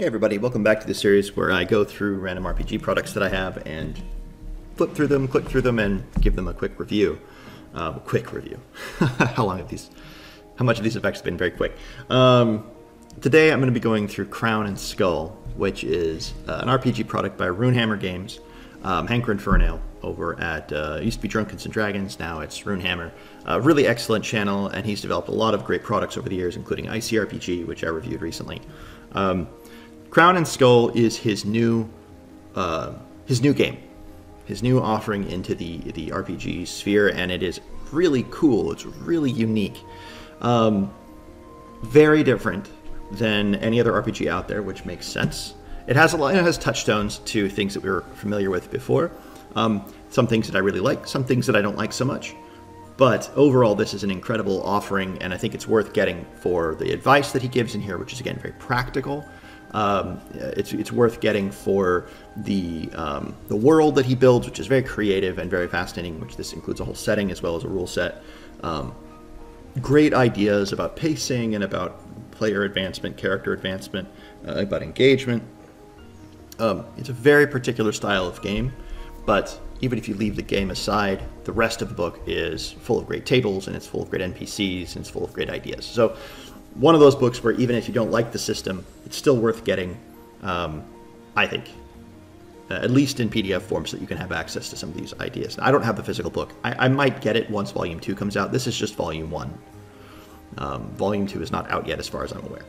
Hey everybody, welcome back to the series where I go through random RPG products that I have and flip through them, click through them, and give them a quick review. How much of these effects have been very quick. Today I'm going to be going through Crown and Skull, which is an RPG product by Runehammer Games. Hank Infernale over at, it used to be Drunkens and Dragons, now it's Runehammer. Really excellent channel, and he's developed a lot of great products over the years, including ICRPG, which I reviewed recently. Crown and Skull is his new game, his new offering into the RPG sphere, and it is really cool. It's really unique, very different than any other RPG out there, which makes sense. It has touchstones to things that we were familiar with before. Some things that I really like, some things that I don't like so much. But overall, this is an incredible offering, and I think it's worth getting for the advice that he gives in here, which is again very practical. It's worth getting for the world that he builds, which is very creative and very fascinating, which this includes a whole setting as well as a rule set. Great ideas about pacing and about player advancement, character advancement, about engagement. It's a very particular style of game, but even if you leave the game aside, the rest of the book is full of great tables, and it's full of great NPCs, and it's full of great ideas. So one of those books where even if you don't like the system, it's still worth getting, I think, at least in PDF form so that you can have access to some of these ideas. Now, I don't have the physical book. I might get it once Volume 2 comes out. This is just Volume 1. Volume 2 is not out yet as far as I'm aware.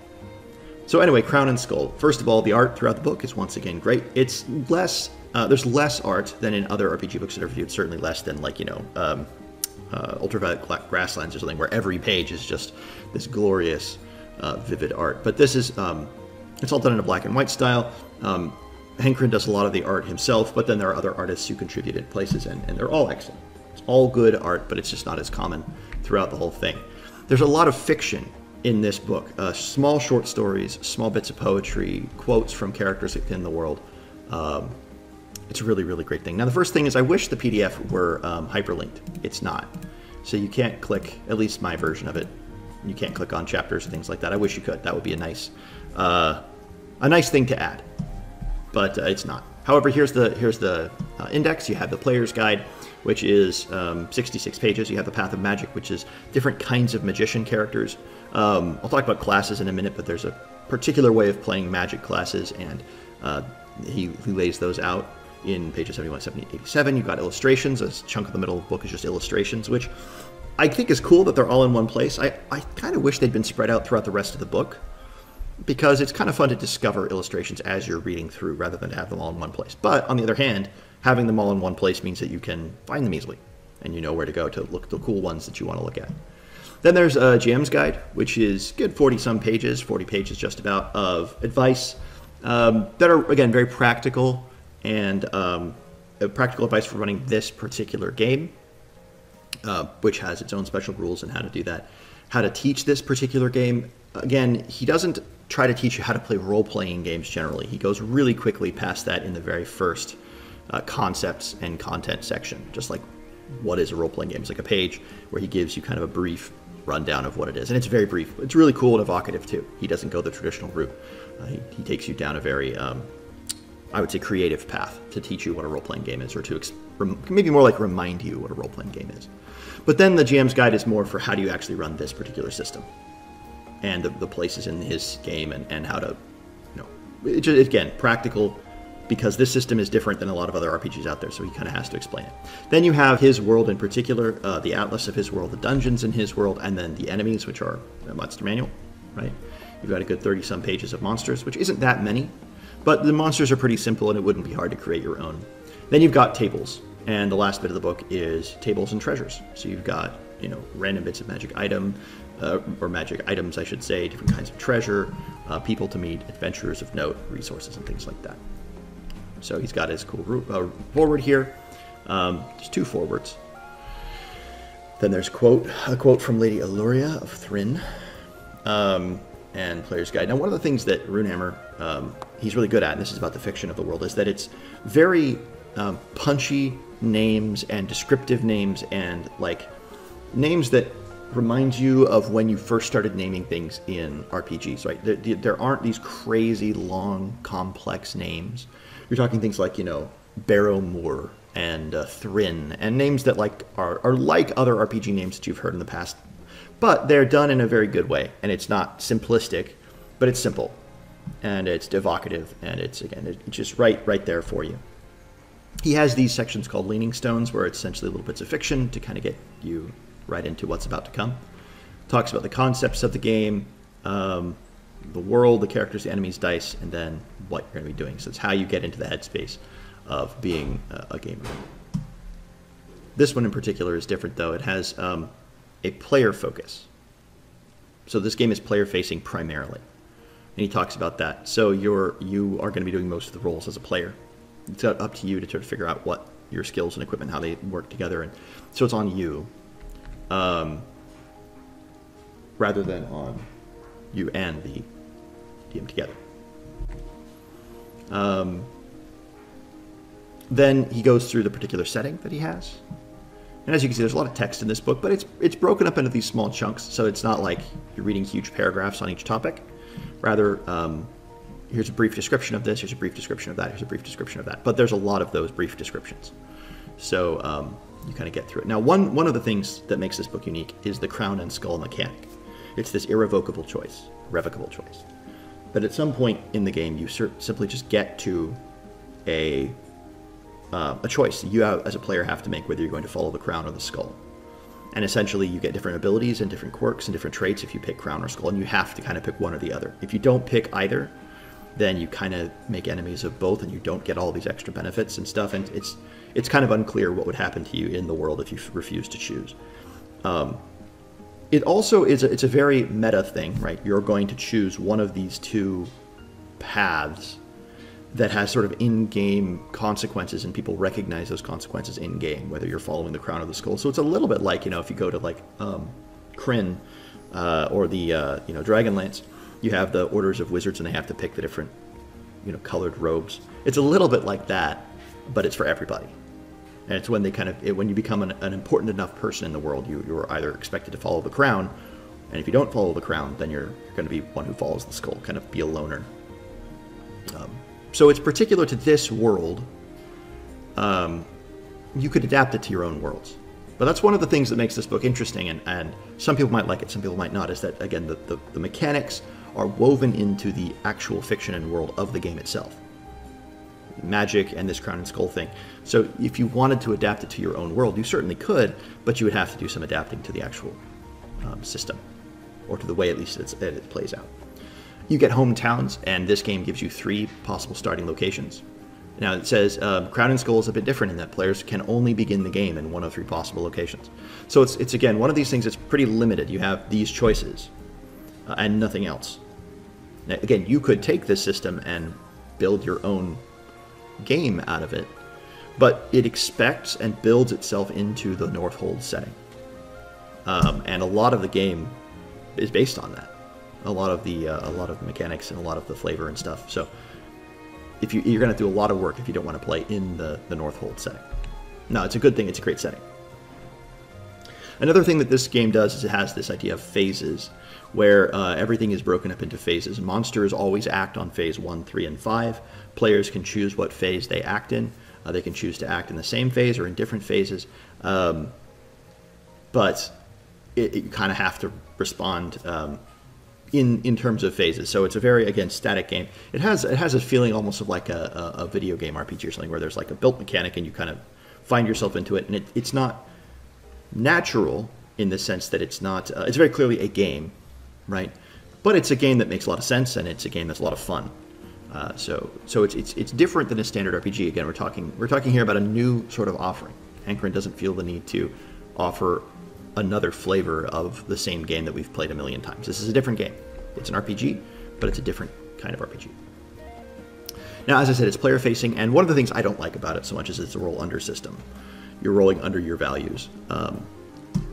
So anyway, Crown and Skull. First of all, the art throughout the book is once again great. It's less, there's less art than in other RPG books that I've reviewed, certainly less than, like, you know, Ultraviolet Grasslands or something, where every page is just this glorious, vivid art. But this is, it's all done in a black and white style. Hankrin does a lot of the art himself, but then there are other artists who contributed places, and they're all excellent. It's all good art, but it's just not as common throughout the whole thing. There's a lot of fiction in this book. Small short stories, small bits of poetry, quotes from characters in the world. It's a really, really great thing. Now, the first thing is I wish the PDF were hyperlinked. It's not. So you can't click, at least my version of it, you can't click on chapters and things like that. I wish you could. That would be a nice thing to add, but it's not. However, here's the index. You have the player's guide, which is 66 pages. You have the Path of Magic, which is different kinds of magician characters. I'll talk about classes in a minute, but there's a particular way of playing magic classes, and he lays those out in pages 71, 70, 87. You've got illustrations. A chunk of the middle of the book is just illustrations, which I think is cool that they're all in one place. I kind of wish they'd been spread out throughout the rest of the book, because it's kind of fun to discover illustrations as you're reading through rather than to have them all in one place. But on the other hand, having them all in one place means that you can find them easily, and you know where to go to look at the cool ones that you want to look at. Then there's a GM's guide, which is good 40-some pages, 40 pages just about, of advice that are, again, very practical, and practical advice for running this particular game, which has its own special rules and how to do that. How to teach this particular game. Again, he doesn't try to teach you how to play role-playing games generally. He goes really quickly past that in the very first concepts and content section, just like what is a role-playing game. It's like a page where he gives you kind of a brief rundown of what it is, and it's very brief. It's really cool and evocative too. He doesn't go the traditional route. He takes you down a very, I would say, creative path to teach you what a role-playing game is, or to maybe more like remind you what a role-playing game is. But then the GM's guide is more for how do you actually run this particular system, and the places in his game, and how to, you know, again, practical, because this system is different than a lot of other RPGs out there, so he kind of has to explain it. Then you have his world in particular, the atlas of his world, the dungeons in his world, and then the enemies, which are a monster manual, right? You've got a good 30-some pages of monsters, which isn't that many, but the monsters are pretty simple, and it wouldn't be hard to create your own. Then you've got tables, and the last bit of the book is tables and treasures. So you've got, you know, random bits of magic item, or magic items, I should say, different kinds of treasure, people to meet, adventurers of note, resources, and things like that. So he's got his cool forward here. There's two forwards. Then there's a quote from Lady Aluria of Thrin, and Player's Guide. Now, one of the things that Runehammer, he's really good at, and this is about the fiction of the world, is that it's very punchy names and descriptive names, and like names that reminds you of when you first started naming things in RPGs, right? There aren't these crazy long, complex names. You're talking things like, you know, Barrowmoor and Thrin, and names that like are like other RPG names that you've heard in the past, but they're done in a very good way, and it's not simplistic, but it's simple, and it's evocative, and it's just right there for you. He has these sections called Leaning Stones, where it's essentially little bits of fiction to kind of get you right into what's about to come. Talks about the concepts of the game, the world, the characters, the enemies, dice, and then what you're going to be doing. So it's how you get into the headspace of being a gamer. This one in particular is different, though. It has a player focus. So this game is player facing primarily, and he talks about that. So you are going to be doing most of the roles as a player. It's up to you to try to figure out what your skills and equipment, how they work together, and so it's on you, rather than on you and the DM together. Then he goes through the particular setting that he has. And as you can see, there's a lot of text in this book, but it's broken up into these small chunks, so it's not like you're reading huge paragraphs on each topic. Rather, here's a brief description of this, here's a brief description of that, here's a brief description of that. But there's a lot of those brief descriptions. So you kind of get through it. Now, one of the things that makes this book unique is the crown and skull mechanic. It's this irrevocable choice, revocable choice. But at some point in the game, you simply just get to a choice you as a player have to make, whether you're going to follow the crown or the skull. And essentially you get different abilities and different quirks and different traits if you pick crown or skull, and you have to kind of pick one or the other. If you don't pick either, then you kind of make enemies of both, and you don't get all these extra benefits and stuff, and it's kind of unclear what would happen to you in the world if you refuse to choose. It also is it's a very meta thing, right? You're going to choose one of these two paths that has sort of in-game consequences, and people recognize those consequences in-game, whether you're following the crown or the skull. So it's a little bit like, you know, if you go to like Kryn or the Dragonlance, you have the orders of wizards, and they have to pick the different, you know, colored robes. It's a little bit like that, but it's for everybody. And it's when they when you become an important enough person in the world, you're either expected to follow the crown, and if you don't follow the crown, then you're going to be one who follows the skull, kind of be a loner. So it's particular to this world. You could adapt it to your own worlds. But that's one of the things that makes this book interesting, and some people might like it, some people might not, is that, again, the mechanics are woven into the actual fiction and world of the game itself. Magic and this crown and skull thing. So if you wanted to adapt it to your own world, you certainly could, but you would have to do some adapting to the actual system, or to the way at least it plays out. You get hometowns, and this game gives you 3 possible starting locations. Now it says Crown and Skull is a bit different in that players can only begin the game in 1 of 3 possible locations. So it's again one of these things that's pretty limited. You have these choices and nothing else. Now, again, you could take this system and build your own game out of it, but it expects and builds itself into the Northhold setting, and a lot of the game is based on that. A lot of the mechanics and a lot of the flavor and stuff. So if you're going to do a lot of work if you don't want to play in the Northhold setting. No, it's a good thing. It's a great setting. Another thing that this game does is it has this idea of phases, where everything is broken up into phases. Monsters always act on phase 1, 3, and 5. Players can choose what phase they act in. They can choose to act in the same phase or in different phases. But you kind of have to respond in terms of phases. So it's a very, again, static game. It has a feeling almost of like a video game RPG or something, where there's like a built mechanic and you kind of find yourself into it, and it's not natural in the sense that it's not it's very clearly a game, right? But it's a game that makes a lot of sense, and it's a game that's a lot of fun. So it's different than a standard RPG. Again, we're talking here about a new sort of offering. Anchorin doesn't feel the need to offer another flavor of the same game that we've played a million times. This is a different game. It's an RPG, but it's a different kind of RPG. Now, as I said, it's player facing, and one of the things I don't like about it so much is it's a roll under system. You're rolling under your values.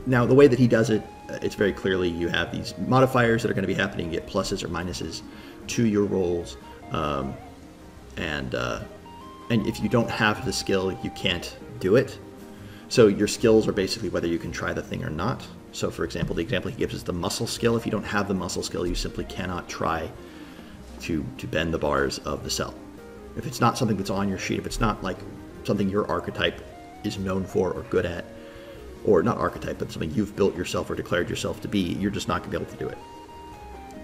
Now, the way that he does it, it's very clearly you have these modifiers that are going to be happening. You get pluses or minuses to your rolls, and if you don't have the skill, you can't do it. So your skills are basically whether you can try the thing or not. So for example, the example he gives is the muscle skill. If you don't have the muscle skill, you simply cannot try to bend the bars of the cell. If it's not something that's on your sheet, if it's not like something your archetype is known for or good at, or not archetype, but something you've built yourself or declared yourself to be, you're just not going to be able to do it.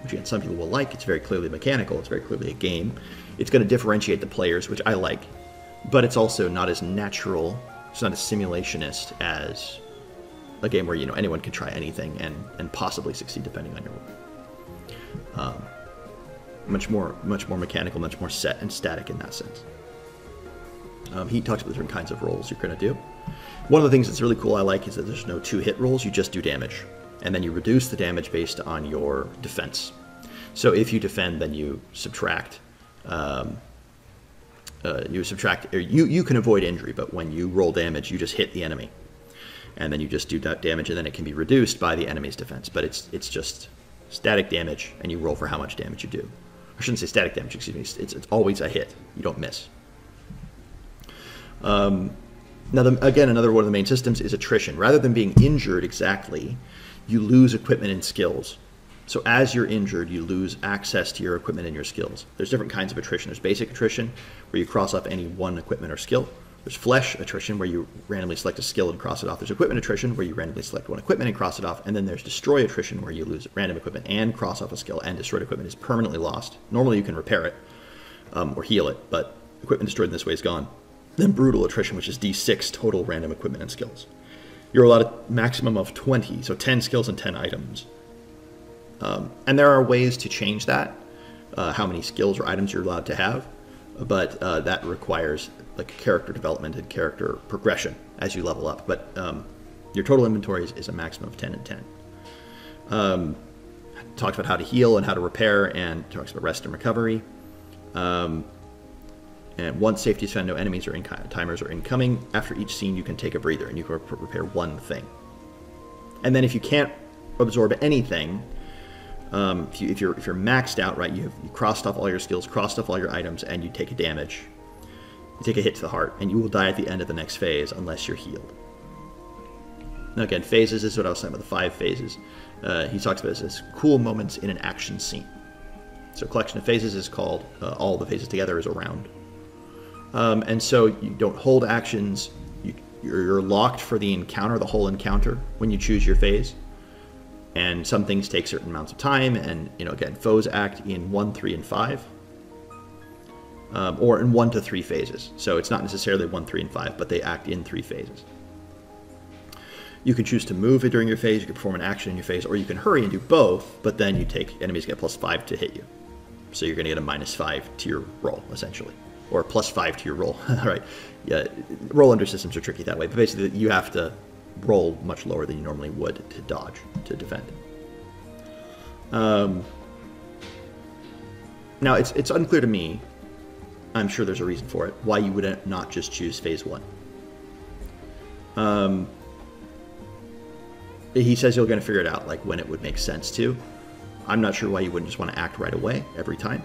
Which again, some people will like. It's very clearly mechanical. It's very clearly a game. It's going to differentiate the players, which I like, but it's also not as natural. It's not as simulationist as a game where, you know, anyone can try anything and possibly succeed depending on your role. Much more mechanical, much more set and static in that sense. He talks about the different kinds of rolls you're going to do. One of the things that's really cool I like is that there's no 2-hit rolls. You just do damage, and then you reduce the damage based on your defense. So if you defend, then you subtract. You can avoid injury, but when you roll damage, you just hit the enemy, and then you just do that damage, and then it can be reduced by the enemy's defense. But it's just static damage, and you roll for how much damage you do. I shouldn't say static damage, excuse me. It's always a hit. You don't miss. Now, again, another one of the main systems is attrition. Rather than being injured exactly, you lose equipment and skills. So as you're injured, you lose access to your equipment and your skills. There's different kinds of attrition. There's basic attrition, where you cross off any one equipment or skill. There's flesh attrition, where you randomly select a skill and cross it off. There's equipment attrition, where you randomly select one equipment and cross it off. And then there's destroy attrition, where you lose random equipment and cross off a skill, and destroyed equipment is permanently lost. Normally you can repair it or heal it, but equipment destroyed in this way is gone. Then brutal attrition, which is D6 total random equipment and skills. You're allowed a maximum of 20, so 10 skills and 10 items. And there are ways to change that, how many skills or items you're allowed to have, but that requires like character development and character progression as you level up. But your total inventory is a maximum of 10 and 10. Talks about how to heal and how to repair, and talks about rest and recovery. And once safety is found, no enemies or timers are incoming. After each scene, you can take a breather, and you can repair one thing. And then if you can't absorb anything, if you're maxed out, right, you crossed off all your skills, crossed off all your items, and you take a damage. You take a hit to the heart, and you will die at the end of the next phase unless you're healed. Now again, phases is what I was saying about the 5 phases. He talks about this as cool moments in an action scene. So collection of phases is called, all the phases together is a round. And so you don't hold actions. You're locked for the encounter, the whole encounter, when you choose your phase. And some things take certain amounts of time. And, you know, again, foes act in 1, 3, and 5. Or in 1 to 3 phases. So it's not necessarily 1, 3, and 5, but they act in 3 phases. You can choose to move it during your phase. You can perform an action in your phase, or you can hurry and do both. But then you take enemies get +5 to hit you. So you're going to get a -5 to your roll, essentially. Or +5 to your roll. All right. Yeah, roll under systems are tricky that way, but basically you have to roll much lower than you normally would to dodge, to defend. Now it's unclear to me. I'm sure there's a reason for it, why you would not just choose phase 1. He says you're going to figure it out, like when it would make sense to. I'm not sure why you wouldn't just want to act right away every time,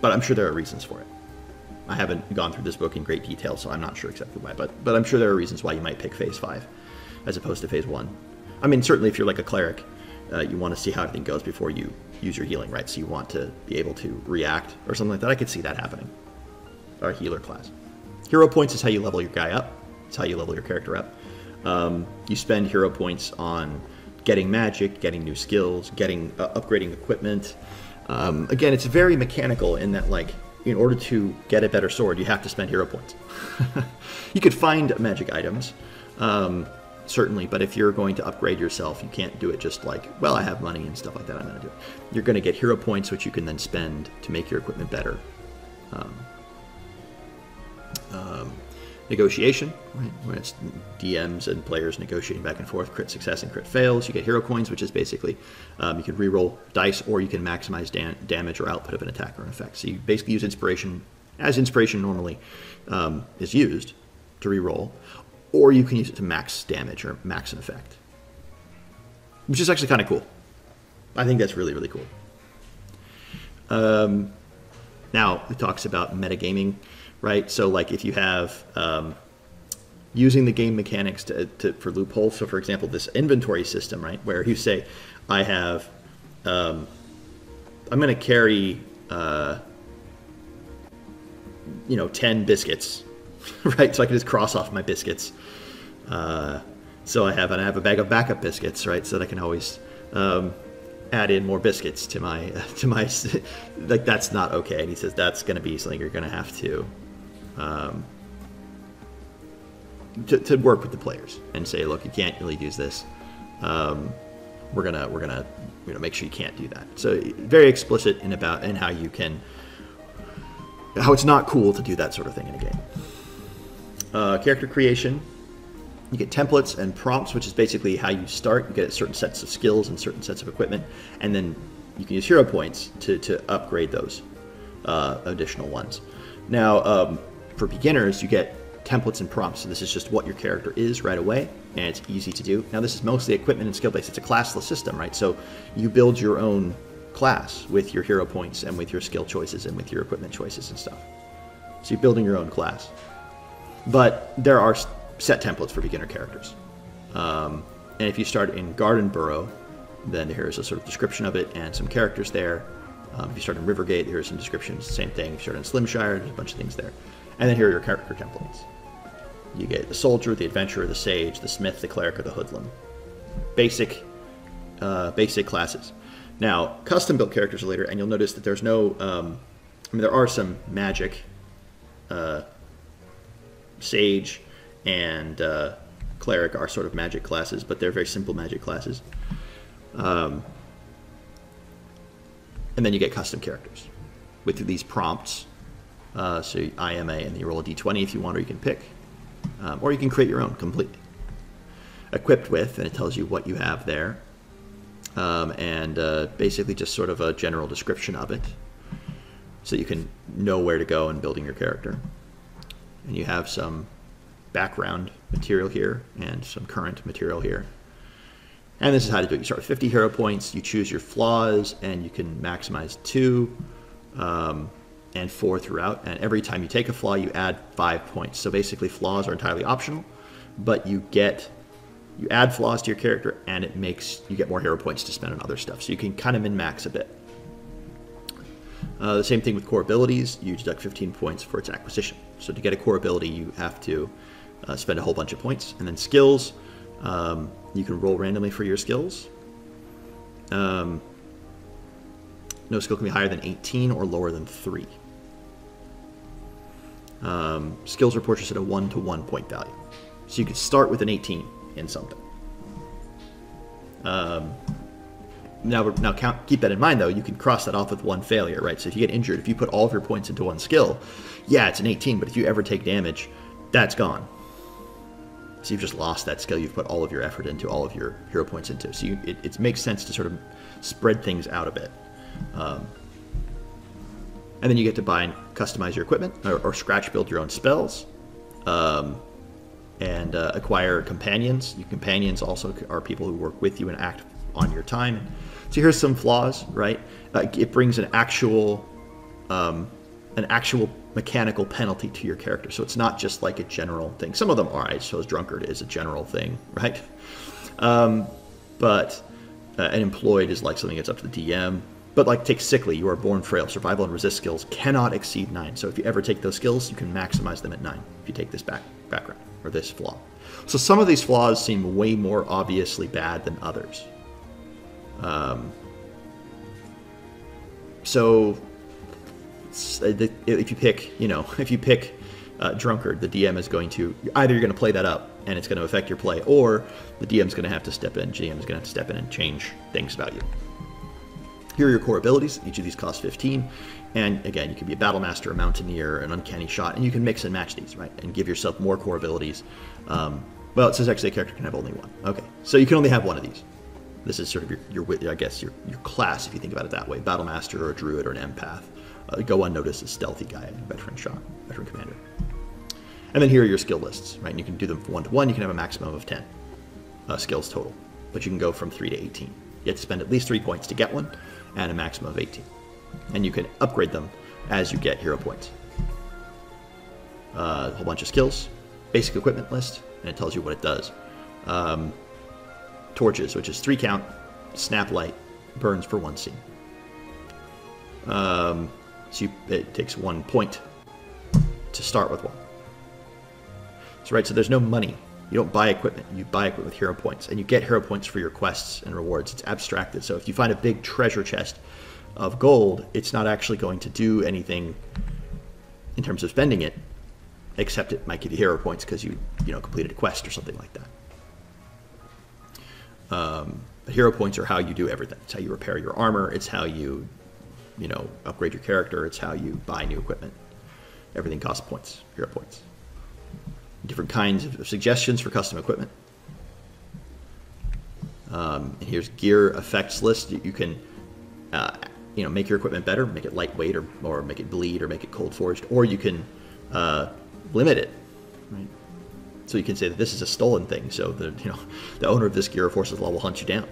but I'm sure there are reasons for it. I haven't gone through this book in great detail, so I'm not sure exactly why, but I'm sure there are reasons why you might pick phase 5 as opposed to phase 1. I mean, certainly if you're like a cleric, you want to see how everything goes before you use your healing, right? So you want to be able to react or something like that. I could see that happening. Or healer class. Hero points is how you level your guy up. It's how you level your character up. You spend hero points on getting magic, getting new skills, getting upgrading equipment. Again, it's very mechanical in that, like, in order to get a better sword, you have to spend hero points. You could find magic items, certainly, but if you're going to upgrade yourself, you can't do it just like, well, I have money and stuff like that, I'm going to do it. You're going to get hero points, which you can then spend to make your equipment better. Negotiation, right? When it's DMs and players negotiating back and forth, crit success and crit fails. You get hero coins, which is basically you can reroll dice, or you can maximize damage or output of an attack or an effect. So you basically use inspiration, as inspiration normally is used to reroll, or you can use it to max damage or max an effect, which is actually kind of cool. I think that's really, really cool. Now, it talks about metagaming. Right, so like if you have, using the game mechanics for loopholes. So, for example, this inventory system, right, where you say, I have, I'm going to carry, 10 biscuits, right? So I can just cross off my biscuits. So I have a bag of backup biscuits, right? So that I can always add in more biscuits to my like, that's not okay. And he says that's going to be something you're going to have to work with the players and say, look, you can't really use this. We're gonna make sure you can't do that. So very explicit in how it's not cool to do that sort of thing in a game. Character creation. You get templates and prompts, which is basically how you start. You get certain sets of skills and certain sets of equipment, and then you can use hero points to upgrade those additional ones. Now, for beginners, you get templates and prompts. So this is just what your character is right away, and it's easy to do. Now, this is mostly equipment and skill-based. It's a classless system, right? So you build your own class with your hero points and with your skill choices and with your equipment choices and stuff. So you're building your own class. But there are set templates for beginner characters. And if you start in Garden Burrow, then here's a sort of description of it and some characters there. If you start in Rivergate, here's some descriptions, same thing. If you start in Slimshire, there's a bunch of things there. And then here are your character templates. You get the Soldier, the Adventurer, the Sage, the Smith, the Cleric, or the Hoodlum. Basic classes. Now, custom-built characters are later, and you'll notice that there's no... there are some magic... Sage and Cleric are sort of magic classes, but they're very simple magic classes. And then you get custom characters with these prompts. So IMA, and then you roll a d20 if you want, or you can pick. Or you can create your own completely. Equipped with, and it tells you what you have there. And basically just sort of a general description of it. So you can know where to go in building your character. And you have some background material here and some current material here. And this is how to do it. You start with 50 hero points, you choose your flaws, and you can maximize 2 and 4 throughout. And every time you take a flaw, you add 5 points. So basically flaws are entirely optional, but you add flaws to your character, and you get more hero points to spend on other stuff. So you can kind of min-max a bit. The same thing with core abilities. You deduct 15 points for its acquisition. So to get a core ability, you have to spend a whole bunch of points. And then skills, you can roll randomly for your skills. No skill can be higher than 18 or lower than 3. Skills are purchased at a 1-to-1 point value. So you could start with an 18 in something. Now keep that in mind, though. You can cross that off with 1 failure, right? So if you get injured, if you put all of your points into 1 skill, yeah, it's an 18, but if you ever take damage, that's gone. So you've just lost that skill you've put all of your effort into, all of your hero points into. So it makes sense to sort of spread things out a bit. And then you get to buy and customize your equipment, or scratch build your own spells, and acquire companions. Your companions also are people who work with you and act on your time. So here's some flaws, right? It brings an actual mechanical penalty to your character. So it's not just like a general thing. Some of them are, I suppose drunkard is a general thing, right? But an employed is like something that's up to the DM. But like take sickly, you are born frail. Survival and resist skills cannot exceed 9. So if you ever take those skills, you can maximize them at 9 if you take this background or this flaw. So some of these flaws seem way more obviously bad than others. So if you pick drunkard, the DM is going to either you're going to play that up and it's going to affect your play, or the DM's going to have to step in. GM is going to have to step in and change things about you. Here are your core abilities. Each of these costs 15, and again, you can be a battle master, a mountaineer, an uncanny shot, and you can mix and match these, right, and give yourself more core abilities. Well, it says actually a character can have only 1. Okay, so you can only have 1 of these. This is sort of your class, if you think about it that way. Battle master, or a druid, or an empath. Go unnoticed, a stealthy guy, a veteran shot, veteran commander. And then here are your skill lists, right? And you can do them 1-to-1. You can have a maximum of 10 skills total, but you can go from 3 to 18. You have to spend at least 3 points to get one, and a maximum of 18. And you can upgrade them as you get hero points. A whole bunch of skills, basic equipment list, and it tells you what it does. Torches, which is 3 count, snap light, burns for 1 scene. It takes 1 point to start with 1. So there's no money. You don't buy equipment. You buy equipment with hero points, and you get hero points for your quests and rewards. It's abstracted. So if you find a big treasure chest of gold, it's not actually going to do anything in terms of spending it, except it might give you hero points because you completed a quest or something like that. The hero points are how you do everything. It's how you repair your armor. It's how you upgrade your character. It's how you buy new equipment. Everything costs points, hero points. Different kinds of suggestions for custom equipment. And here's gear effects list. You can, make your equipment better, make it lightweight, or make it bleed, or make it cold forged, or you can limit it. Right? So you can say that this is a stolen thing, so the owner of this gear forces law will hunt you down,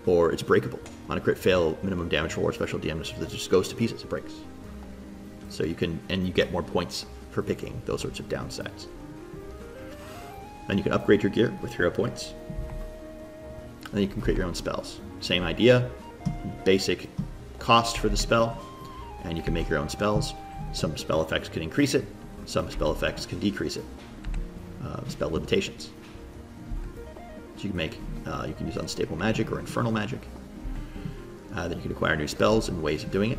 or it's breakable. On a crit fail, minimum damage roll or special damage that just goes to pieces, it breaks. So you get more points for picking those sorts of downsides. Then you can upgrade your gear with hero points. And then you can create your own spells. Same idea, basic cost for the spell, and you can make your own spells. Some spell effects can increase it, some spell effects can decrease it. Spell limitations. So you can use unstable magic or infernal magic. Then you can acquire new spells and ways of doing it.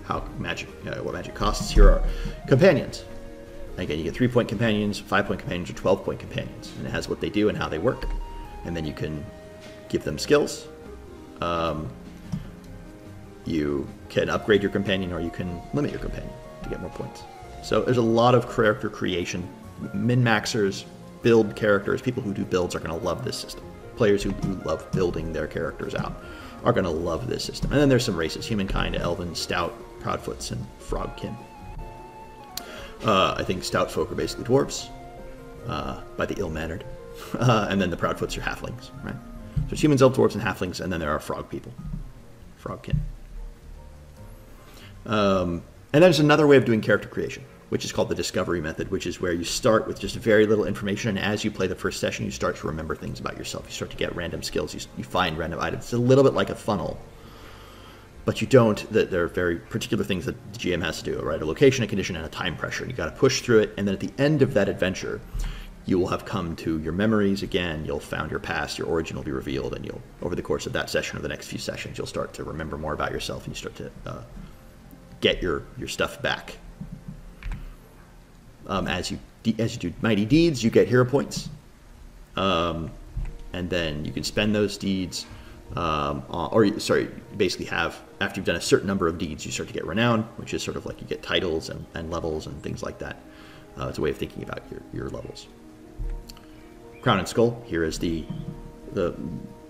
What magic costs. Here are companions. Again, you get 3-point companions, 5-point companions, or 12-point companions, and it has what they do and how they work. And then you can give them skills. You can upgrade your companion, or you can limit your companion to get more points. So there's a lot of character creation. Min-maxers, build characters. People who do builds are going to love this system. Players who love building their characters out are going to love this system. And then there's some races: humankind, elven, stout, proudfoots, and frogkin. I think stout folk are basically dwarves, by the ill-mannered. And then the proudfoots are halflings, right? So there's humans, elves, dwarves, and halflings, and then there are frog people. Frogkin. And there's another way of doing character creation, which is called the discovery method, which is where you start with just very little information, and as you play the first session, you start to remember things about yourself. You start to get random skills. You find random items. It's a little bit like a funnel, but you don't. There are very particular things that the GM has to do, right? A location, a condition, and a time pressure, and you got to push through it, and then at the end of that adventure, you will have come to your memories again. You'll found your past, your origin will be revealed, and over the course of that session or the next few sessions, you'll start to remember more about yourself, and you start to get your stuff back. As you do mighty deeds, you get hero points, and then you can spend those deeds, basically after you've done a certain number of deeds, you start to get renown, which is sort of like you get titles and levels and things like that. It's a way of thinking about your levels. Crown and Skull, here is the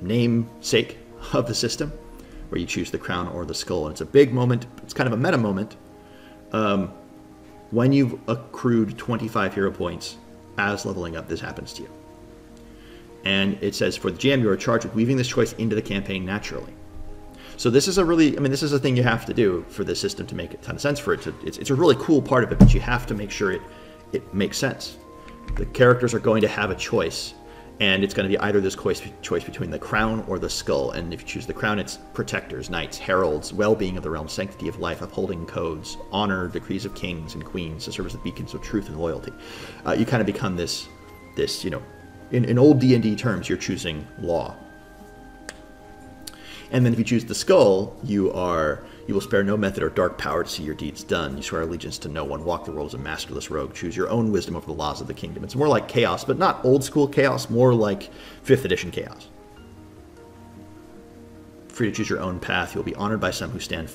namesake of the system, where you choose the crown or the skull, and it's a big moment. It's kind of a meta moment. When you've accrued 25 hero points as leveling up, this happens to you. And it says, for the GM, you are charged with weaving this choice into the campaign naturally. So this is this is a thing you have to do for this system to make a ton of sense for it. It's a really cool part of it, but you have to make sure it makes sense. The characters are going to have a choice, and it's going to be either this choice between the crown or the skull. And if you choose the crown, it's protectors, knights, heralds, well-being of the realm, sanctity of life, upholding codes, honor, decrees of kings and queens, to serve as the beacons of truth and loyalty. You kind of become this in old D&D terms, you're choosing law. And then if you choose the skull, you will spare no method or dark power to see your deeds done. You swear allegiance to no one. Walk the world as a masterless rogue. Choose your own wisdom over the laws of the kingdom. It's more like chaos, but not old school chaos, more like 5th edition chaos. Free to choose your own path. You'll be honored by some who stand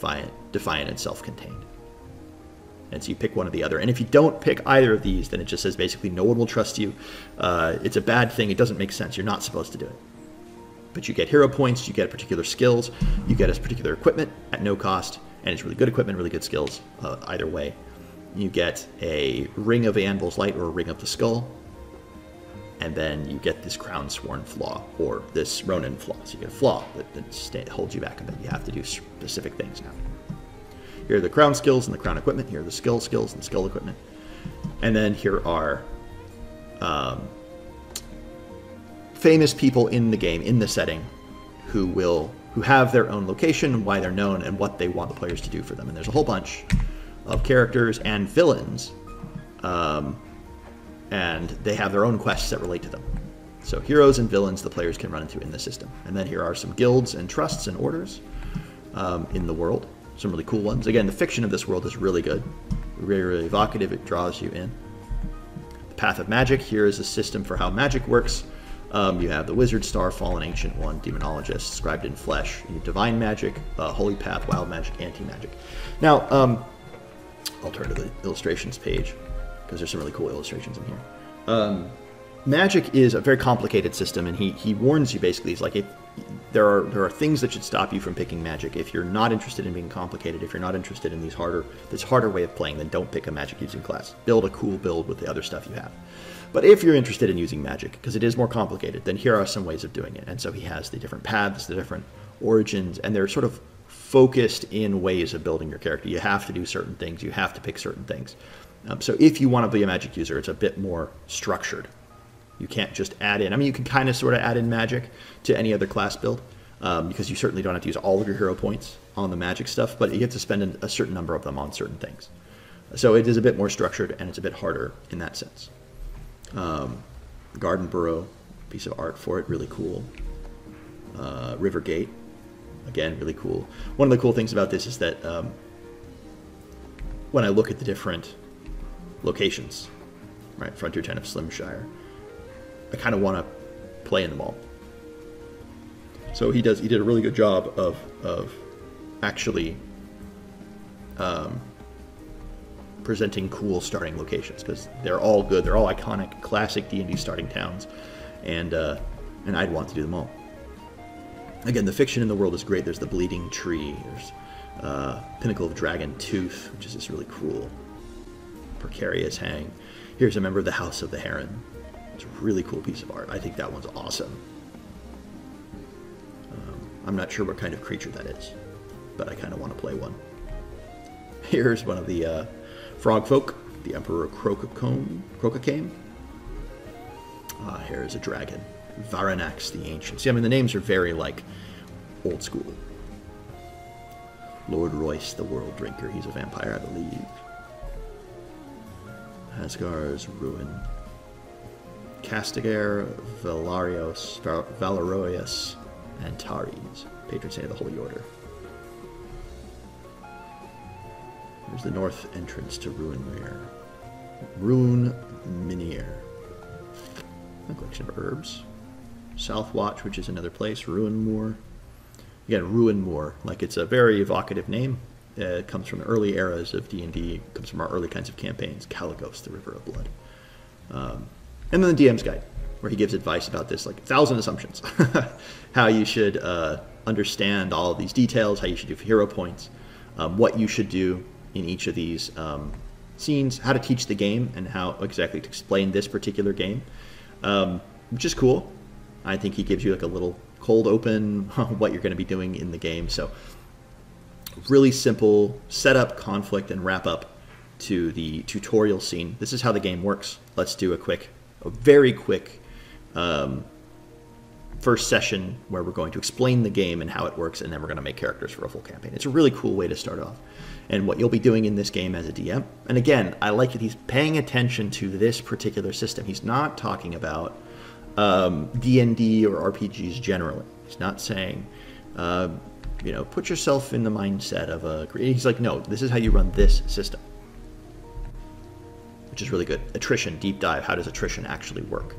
defiant and self-contained. And so you pick one or the other. And if you don't pick either of these, then it just says basically no one will trust you. It's a bad thing. It doesn't make sense. You're not supposed to do it. But you get hero points, you get particular skills, you get a particular equipment at no cost, and it's really good equipment, really good skills either way. You get a ring of Anvil's Light or a ring of the Skull, and then you get this Crown Sworn Flaw, or this Ronin Flaw. So you get a flaw that holds you back a bit. You have to do specific things now. Here are the Crown skills and the Crown equipment. Here are the skills and skull equipment. And then here are famous people in the game, in the setting, who have their own location, why they're known, and what they want the players to do for them. And there's a whole bunch of characters and villains, and they have their own quests that relate to them. So heroes and villains the players can run into in the system. And then here are some guilds and trusts and orders in the world. Some really cool ones. Again, the fiction of this world is really good. Really, really evocative. It draws you in. The Path of Magic. Here is a system for how magic works. You have the Wizard Star, Fallen Ancient One, Demonologist, Scribed in Flesh, you have Divine Magic, Holy Path, Wild Magic, Anti-Magic. Now, I'll turn to the illustrations page, because there's some really cool illustrations in here. Magic is a very complicated system, and he warns you basically. He's like, if there are things that should stop you from picking Magic. If you're not interested in being complicated, if you're not interested in this harder way of playing, then don't pick a Magic using class. Build a cool build with the other stuff you have. But if you're interested in using Magic, because it is more complicated, then here are some ways of doing it. And so he has the different paths, the different origins, and they're sort of focused in ways of building your character. You have to do certain things. You have to pick certain things. So if you want to be a Magic user, it's a bit more structured. You can't just add in. I mean, you can kind of sort of add in Magic to any other class build, because you certainly don't have to use all of your hero points on the Magic stuff, but you have to spend a certain number of them on certain things. So it is a bit more structured, and it's a bit harder in that sense. Garden Burrow, piece of art for it, really cool. River Gate, again, really cool. One of the cool things about this is that when I look at the different locations, right, Frontier 10 of Slimshire, I kind of want to play in them all. So he did a really good job of actually presenting cool starting locations, because they're all good. They're all iconic, classic D&D starting towns, and I'd want to do them all. Again, the fiction in the world is great. There's the Bleeding Tree. There's Pinnacle of Dragon Tooth, which is this really cool precarious hang. Here's a member of the House of the Heron. It's a really cool piece of art. I think that one's awesome. I'm not sure what kind of creature that is, but I kind of want to play one. Here's one of the frog folk, the Emperor Crococame. Here is a dragon, Varanax the Ancient. See, I mean, the names are very, like, old school. Lord Royce the World Drinker. He's a vampire, I believe. Asgar's Ruin. Castigar, Valerius, and Tares, patron saint of the Holy Order. There's the north entrance to Rune Minir. A collection of herbs. South Watch, which is another place. Ruin Moor. Again, Ruin Moor, like, it's a very evocative name. It comes from the early eras of D&D. It comes from our early kinds of campaigns. Caligos, the River of Blood. And then the DM's Guide, where he gives advice about this, like 1,000 assumptions. How you should understand all of these details, how you should do hero points, what you should do in each of these scenes, how to teach the game, and how exactly to explain this particular game, which is cool. I think he gives you like a little cold open what you're going to be doing in the game. So really simple setup, conflict, and wrap up to the tutorial scene. This is how the game works. Let's do a very quick first session where we're going to explain the game and how it works, and then we're going to make characters for a full campaign. It's a really cool way to start off. And what you'll be doing in this game as a DM. And again, I like that he's paying attention to this particular system. He's not talking about D&D or RPGs generally. He's not saying, put yourself in the mindset of a... He's like, no, this is how you run this system. Which is really good. Attrition, deep dive. How does attrition actually work?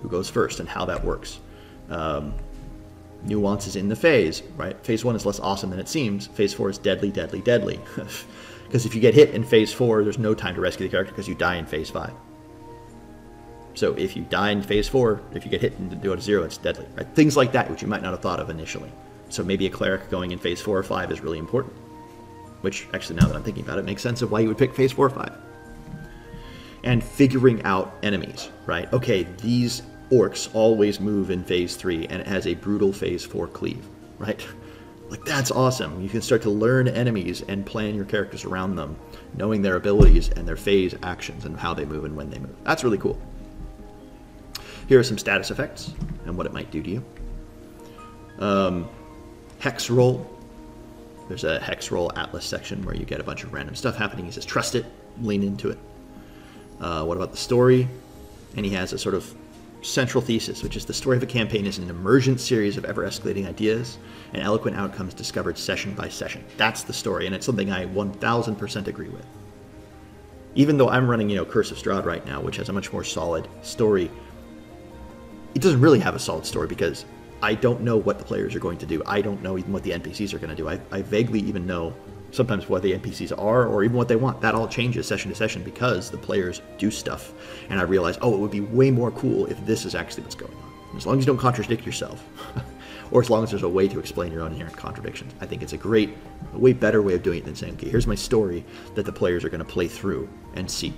Who goes first and how that works? Nuances in the phase, right? Phase 1 is less awesome than it seems. Phase 4 is deadly, deadly, deadly. Because if you get hit in Phase 4, there's no time to rescue the character because you die in Phase 5. So if you die in Phase 4, if you get hit and go to 0, it's deadly, right? Things like that, which you might not have thought of initially. So maybe a cleric going in Phase 4 or 5 is really important. Which, actually, now that I'm thinking about it, makes sense of why you would pick Phase 4 or 5. And figuring out enemies, right? Okay, these orcs always move in Phase 3, and it has a brutal Phase 4 cleave, right? Like, that's awesome. You can start to learn enemies and plan your characters around them, knowing their abilities and their phase actions and how they move and when they move. That's really cool. Here are some status effects and what it might do to you. Hex roll. There's a hex roll atlas section where you get a bunch of random stuff happening. He says, trust it, lean into it. What about the story? And he has a sort of central thesis, which is the story of a campaign is an emergent series of ever-escalating ideas and eloquent outcomes discovered session by session. That's the story, and it's something I 1000% agree with. Even though I'm running, Curse of Strahd right now, which has a much more solid story, it doesn't really have a solid story because I don't know what the players are going to do. I don't know even what the NPCs are going to do. I vaguely even know sometimes what the NPCs are or even what they want. That all changes session to session because the players do stuff. And I realize, it would be way more cool if this is actually what's going on. As long as you don't contradict yourself, or as long as there's a way to explain your own inherent contradictions. I think it's a way better way of doing it than saying, okay, here's my story that the players are going to play through and see.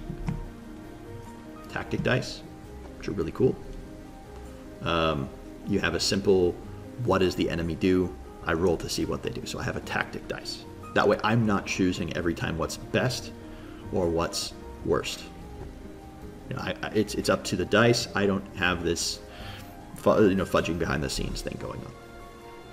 Tactic dice, which are really cool. You have a simple, what does the enemy do? I roll to see what they do. So I have a tactic dice. That way I'm not choosing every time what's best or what's worst. It's up to the dice. I don't have this fudging behind the scenes thing going on.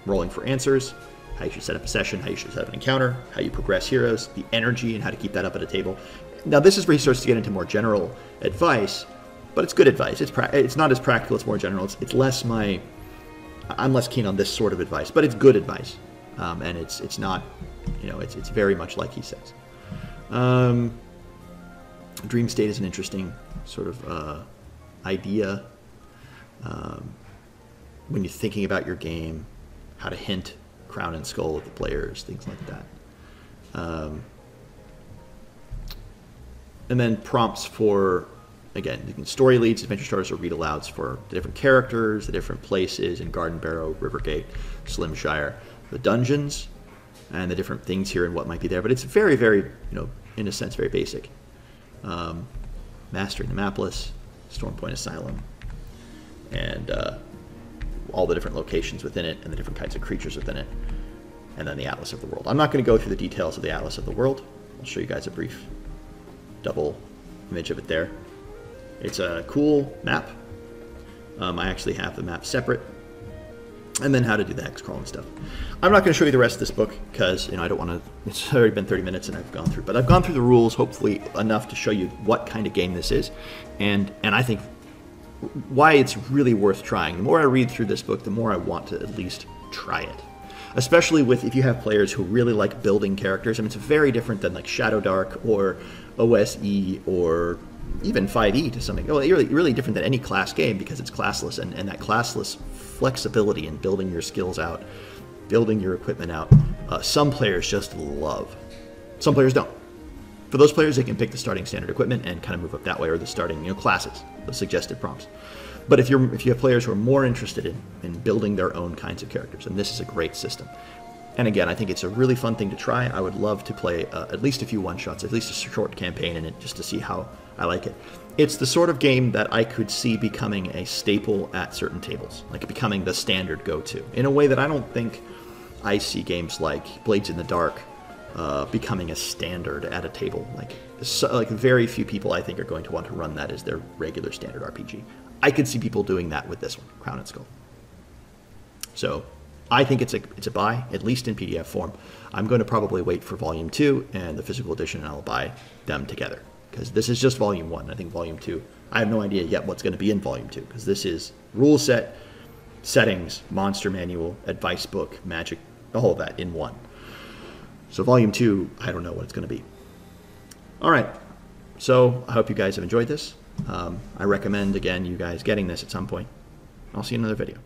Rolling for answers, how you should set up a session, how you should set up an encounter, how you progress heroes, the energy and how to keep that up at a table. Now this is where he starts to get into more general advice, but it's good advice. It's not as practical, it's more general. It's less I'm less keen on this sort of advice, but it's good advice. And it's not, it's very much like he says. Dream state is an interesting sort of idea. When you're thinking about your game, how to hint crown and skull at the players, things like that. And then prompts for, again, story leads, adventure starters, or read alouds for the different characters, the different places in Garden Barrow, Rivergate, Slimshire, the dungeons, and the different things here and what might be there. But it's very, very, in a sense, very basic. Mastering the Mapless, Stormpoint Asylum, and all the different locations within it and the different kinds of creatures within it, and then the Atlas of the World. I'm not going to go through the details of the Atlas of the World. I'll show you guys a brief double image of it there. It's a cool map. I actually have the map separate, and then how to do the hex crawl and stuff. I'm not going to show you the rest of this book because I don't want to. It's already been 30 minutes and I've gone through, but I've gone through the rules hopefully enough to show you what kind of game this is, and I think why it's really worth trying. The more I read through this book, the more I want to at least try it. Especially if you have players who really like building characters. I mean, it's very different than like Shadow Dark or OSE or even 5e to some extent. Really different than any class game because it's classless, and that classless flexibility in building your skills out, building your equipment out, some players just love. Some players don't. For those players, they can pick the starting standard equipment and kind of move up that way, or the starting classes, the suggested prompts. But if you have players who are more interested in building their own kinds of characters, and this is a great system. And again, I think it's a really fun thing to try. I would love to play at least a few one-shots, at least a short campaign in it, just to see how I like it. It's the sort of game that I could see becoming a staple at certain tables, like becoming the standard go-to, in a way that I don't think I see games like Blades in the Dark becoming a standard at a table. Like very few people I think are going to want to run that as their regular standard RPG. I could see people doing that with this one, Crown and Skull. So I think it's a buy, at least in PDF form. I'm going to probably wait for Volume 2 and the physical edition, and I'll buy them together. Because this is just Volume 1. I think Volume 2, I have no idea yet what's going to be in Volume 2, because this is rule set, settings, monster manual, advice book, magic, all of that in one. So Volume 2, I don't know what it's going to be. All right, so I hope you guys have enjoyed this. I recommend, again, you guys getting this at some point. I'll see you in another video.